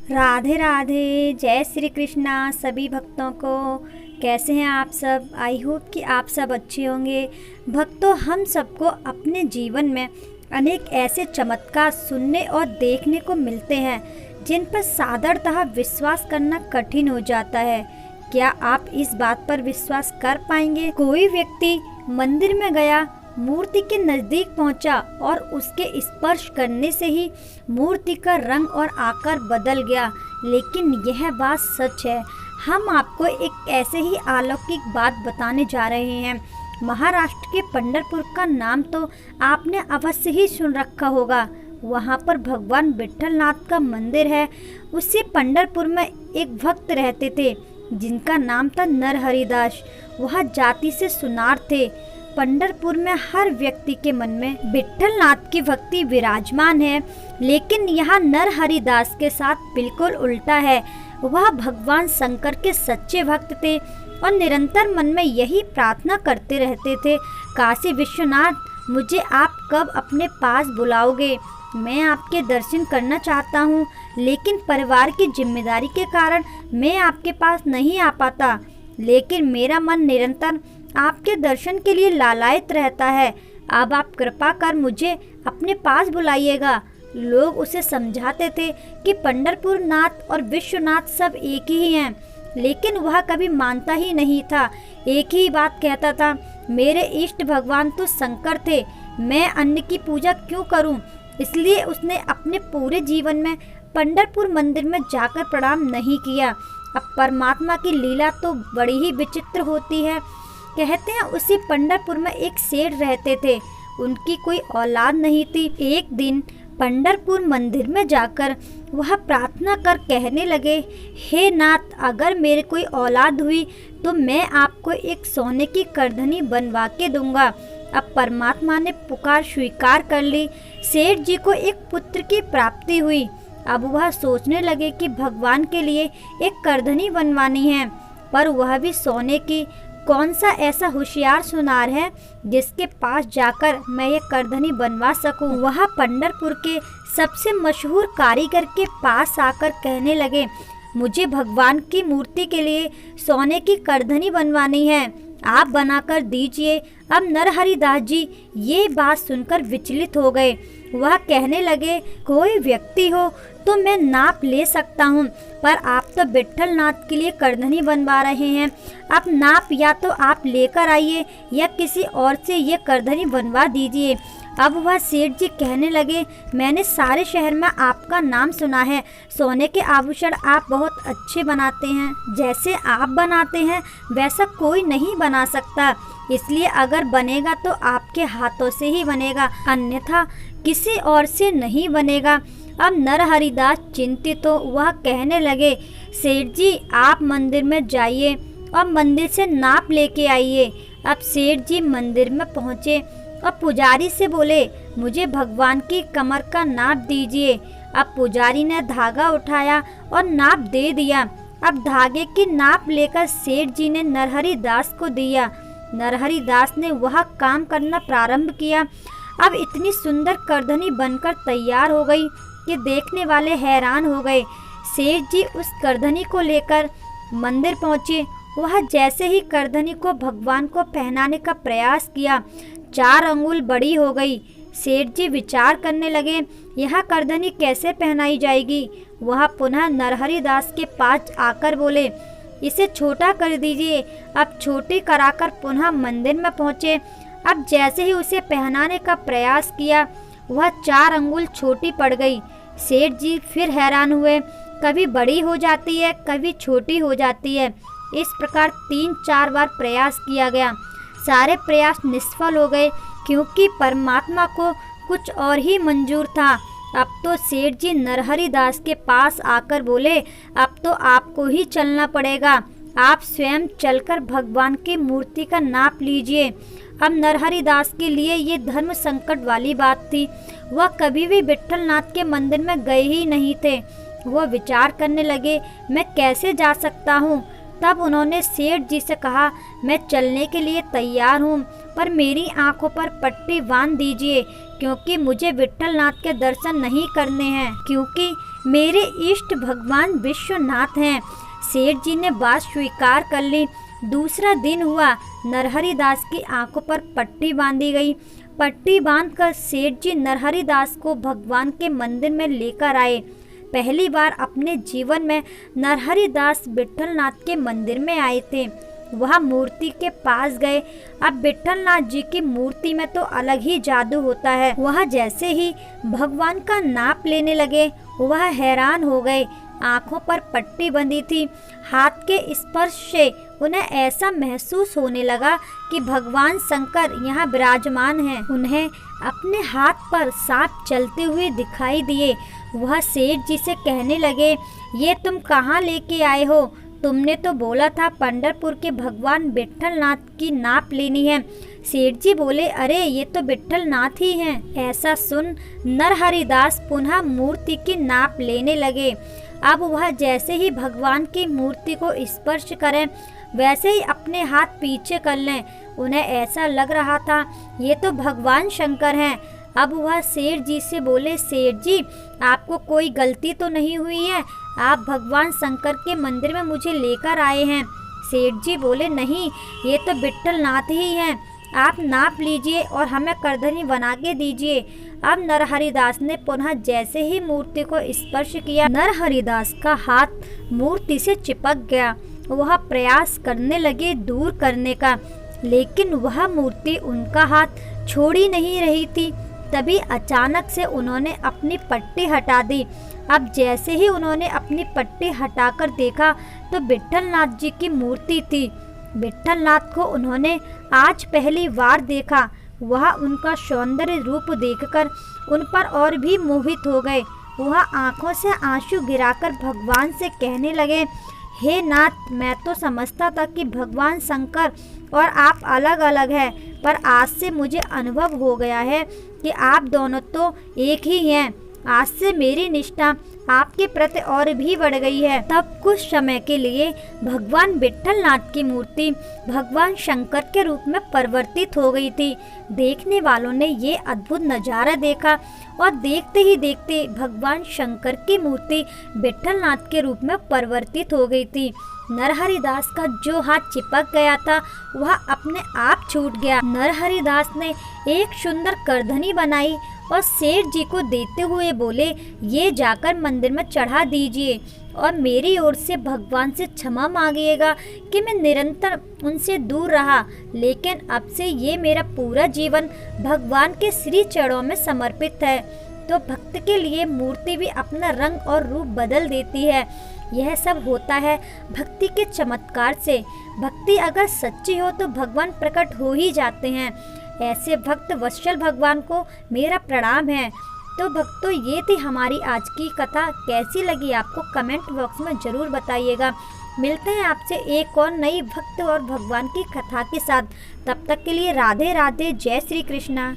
राधे राधे। जय श्री कृष्णा सभी भक्तों को। कैसे हैं आप सब? आई होप कि आप सब अच्छे होंगे। भक्तों, हम सबको अपने जीवन में अनेक ऐसे चमत्कार सुनने और देखने को मिलते हैं जिन पर साधारणतः विश्वास करना कठिन हो जाता है। क्या आप इस बात पर विश्वास कर पाएंगे? कोई व्यक्ति मंदिर में गया, मूर्ति के नजदीक पहुंचा और उसके स्पर्श करने से ही मूर्ति का रंग और आकार बदल गया। लेकिन यह बात सच है। हम आपको एक ऐसे ही अलौकिक बात बताने जा रहे हैं। महाराष्ट्र के पंढरपुर का नाम तो आपने अवश्य ही सुन रखा होगा। वहाँ पर भगवान विट्ठलनाथ का मंदिर है। उसी पंढरपुर में एक भक्त रहते थे जिनका नाम था नरहरिदास। वह जाति से सुनार थे। पंढरपुर में हर व्यक्ति के मन में विट्ठलनाथ की भक्ति विराजमान है, लेकिन यहाँ नरहरिदास के साथ बिल्कुल उल्टा है। वह भगवान शंकर के सच्चे भक्त थे और निरंतर मन में यही प्रार्थना करते रहते थे, काशी विश्वनाथ, मुझे आप कब अपने पास बुलाओगे? मैं आपके दर्शन करना चाहता हूँ, लेकिन परिवार की जिम्मेदारी के कारण मैं आपके पास नहीं आ पाता। लेकिन मेरा मन निरंतर आपके दर्शन के लिए लालायित रहता है। अब आप कृपा कर मुझे अपने पास बुलाइएगा। लोग उसे समझाते थे कि पंढरपुर नाथ और विश्वनाथ सब एक ही हैं, लेकिन वह कभी मानता ही नहीं था। एक ही बात कहता था, मेरे इष्ट भगवान तो शंकर थे, मैं अन्य की पूजा क्यों करूं? इसलिए उसने अपने पूरे जीवन में पंढरपुर मंदिर में जाकर प्रणाम नहीं किया। अब परमात्मा की लीला तो बड़ी ही विचित्र होती है। कहते हैं उसी पंढरपुर में एक सेठ रहते थे। उनकी कोई औलाद नहीं थी। एक दिन पंढरपुर मंदिर में जाकर वह प्रार्थना कर कहने लगे, हे नाथ, अगर मेरे कोई औलाद हुई तो मैं आपको एक सोने की करधनी बनवा के दूंगा। अब परमात्मा ने पुकार स्वीकार कर ली। सेठ जी को एक पुत्र की प्राप्ति हुई। अब वह सोचने लगे कि भगवान के लिए एक करधनी बनवानी है, पर वह भी सोने की। कौन सा ऐसा होशियार सुनार है जिसके पास जाकर मैं ये करधनी बनवा सकूं? वह पंढरपुर के सबसे मशहूर कारीगर के पास आकर कहने लगे, मुझे भगवान की मूर्ति के लिए सोने की करधनी बनवानी है, आप बनाकर दीजिए। अब नरहरिदास जी ये बात सुनकर विचलित हो गए। वह कहने लगे, कोई व्यक्ति हो तो मैं नाप ले सकता हूँ, पर आप तो विट्ठलनाथ के लिए करधनी बनवा रहे हैं। अब नाप या तो आप लेकर आइए या किसी और से ये करधनी बनवा दीजिए। अब वह सेठ जी कहने लगे, मैंने सारे शहर में आपका नाम सुना है, सोने के आभूषण आप बहुत अच्छे बनाते हैं। जैसे आप बनाते हैं वैसा कोई नहीं बना सकता, इसलिए अगर बनेगा तो आपके हाथों से ही बनेगा, अन्यथा किसी और से नहीं बनेगा। अब नरहरिदास चिंतित हो वह कहने लगे, सेठ जी आप मंदिर में जाइए और मंदिर से नाप लेके आइए। अब सेठ जी मंदिर में पहुँचे और पुजारी से बोले, मुझे भगवान की कमर का नाप दीजिए। अब पुजारी ने धागा उठाया और नाप दे दिया। अब धागे की नाप लेकर सेठ जी ने नरहरिदास को दिया। नरहरिदास ने वह काम करना प्रारंभ किया। अब इतनी सुंदर करधनी बनकर तैयार हो गई कि देखने वाले हैरान हो गए। सेठ जी उस करधनी को लेकर मंदिर पहुँचे। वह जैसे ही करधनी को भगवान को पहनाने का प्रयास किया, 4 अंगुल बड़ी हो गई। सेठ जी विचार करने लगे, यह करधनी कैसे पहनाई जाएगी? वह पुनः नरहरिदास के पास आकर बोले, इसे छोटा कर दीजिए। अब छोटी कराकर पुनः मंदिर में पहुँचे। अब जैसे ही उसे पहनाने का प्रयास किया, वह 4 अंगुल छोटी पड़ गई। सेठ जी फिर हैरान हुए, कभी बड़ी हो जाती है, कभी छोटी हो जाती है। इस प्रकार 3-4 बार प्रयास किया गया। सारे प्रयास निष्फल हो गए, क्योंकि परमात्मा को कुछ और ही मंजूर था। अब तो सेठ जी नरहरिदास के पास आकर बोले, अब तो आपको ही चलना पड़ेगा, आप स्वयं चलकर भगवान की मूर्ति का नाप लीजिए। अब नरहरिदास के लिए ये धर्म संकट वाली बात थी। वह कभी भी विट्ठलनाथ के मंदिर में गए ही नहीं थे। वह विचार करने लगे, मैं कैसे जा सकता हूँ? तब उन्होंने सेठ जी से कहा, मैं चलने के लिए तैयार हूँ, पर मेरी आंखों पर पट्टी बांध दीजिए, क्योंकि मुझे विट्ठलनाथ के दर्शन नहीं करने हैं। क्योंकि मेरे इष्ट भगवान विश्वनाथ हैं। सेठ जी ने बात स्वीकार कर ली। दूसरा दिन हुआ। नरहरि दास की आंखों पर पट्टी बांधी गई। पट्टी बांधकर सेठ जी नरहरि दास को भगवान के मंदिर में लेकर आए। पहली बार अपने जीवन में नरहरि दास विट्ठलनाथ के मंदिर में आए थे। वह मूर्ति के पास गए। अब विट्ठलनाथ जी की मूर्ति में तो अलग ही जादू होता है। वह जैसे ही भगवान का नाप लेने लगे, वह हैरान हो गए। आंखों पर पट्टी बंधी थी। हाथ के स्पर्श से उन्हें ऐसा महसूस होने लगा कि भगवान शंकर यहाँ विराजमान हैं। उन्हें अपने हाथ पर सांप चलते हुए दिखाई दिए। वह सेठ जी से कहने लगे, ये तुम कहाँ लेके आए हो? तुमने तो बोला था पंढरपुर के भगवान विट्ठलनाथ की नाप लेनी है। सेठ जी बोले, अरे ये तो विट्ठलनाथ ही हैं। ऐसा सुन नरहरि दास पुनः मूर्ति की नाप लेने लगे। अब वह जैसे ही भगवान की मूर्ति को स्पर्श करें, वैसे ही अपने हाथ पीछे कर लें। उन्हें ऐसा लग रहा था ये तो भगवान शंकर हैं। अब वह सेठ जी से बोले, सेठ जी आपको कोई गलती तो नहीं हुई है? आप भगवान शंकर के मंदिर में मुझे लेकर आए हैं। सेठ जी बोले, नहीं, ये तो विट्ठलनाथ ही हैं। आप नाप लीजिए और हमें करधनी बना के दीजिए। अब नरहरि दास ने पुनः जैसे ही मूर्ति को स्पर्श किया, नरहरि दास का हाथ मूर्ति से चिपक गया। वह प्रयास करने लगे दूर करने का, लेकिन वह मूर्ति उनका हाथ छोड़ ही नहीं रही थी। तभी अचानक से उन्होंने अपनी पट्टी हटा दी। अब जैसे ही उन्होंने अपनी पट्टी हटाकर देखा तो विट्ठलनाथ जी की मूर्ति थी। विट्ठलनाथ को उन्होंने आज पहली बार देखा। वह उनका सौंदर्य रूप देखकर उन पर और भी मोहित हो गए। वह आंखों से आंसू गिराकर भगवान से कहने लगे, हे नाथ, मैं तो समझता था कि भगवान शंकर और आप अलग अलग हैं, पर आज से मुझे अनुभव हो गया है कि आप दोनों तो एक ही हैं। आज से मेरी निष्ठा आपके प्रति और भी बढ़ गई है। तब कुछ समय के लिए भगवान विट्ठलनाथ की मूर्ति भगवान शंकर के रूप में परिवर्तित हो गई थी। देखने वालों ने ये अद्भुत नज़ारा देखा और देखते ही देखते भगवान शंकर की मूर्ति विट्ठलनाथ के रूप में परिवर्तित हो गई थी। नरहरि दास का जो हाथ चिपक गया था वह अपने आप छूट गया। नरहरि दास ने एक सुंदर करधनी बनाई और सेठ जी को देते हुए बोले, ये जाकर मंदिर में चढ़ा दीजिए और मेरी ओर से भगवान से क्षमा मांगिएगा कि मैं निरंतर उनसे दूर रहा, लेकिन अब से ये मेरा पूरा जीवन भगवान के श्री चरणों में समर्पित है। तो भक्त के लिए मूर्ति भी अपना रंग और रूप बदल देती है। यह सब होता है भक्ति के चमत्कार से। भक्ति अगर सच्ची हो तो भगवान प्रकट हो ही जाते हैं। ऐसे भक्त वत्सल भगवान को मेरा प्रणाम है। तो भक्तों, ये थी हमारी आज की कथा। कैसी लगी आपको कमेंट बॉक्स में ज़रूर बताइएगा। मिलते हैं आपसे एक और नई भक्त और भगवान की कथा के साथ। तब तक के लिए राधे राधे, जय श्री कृष्णा।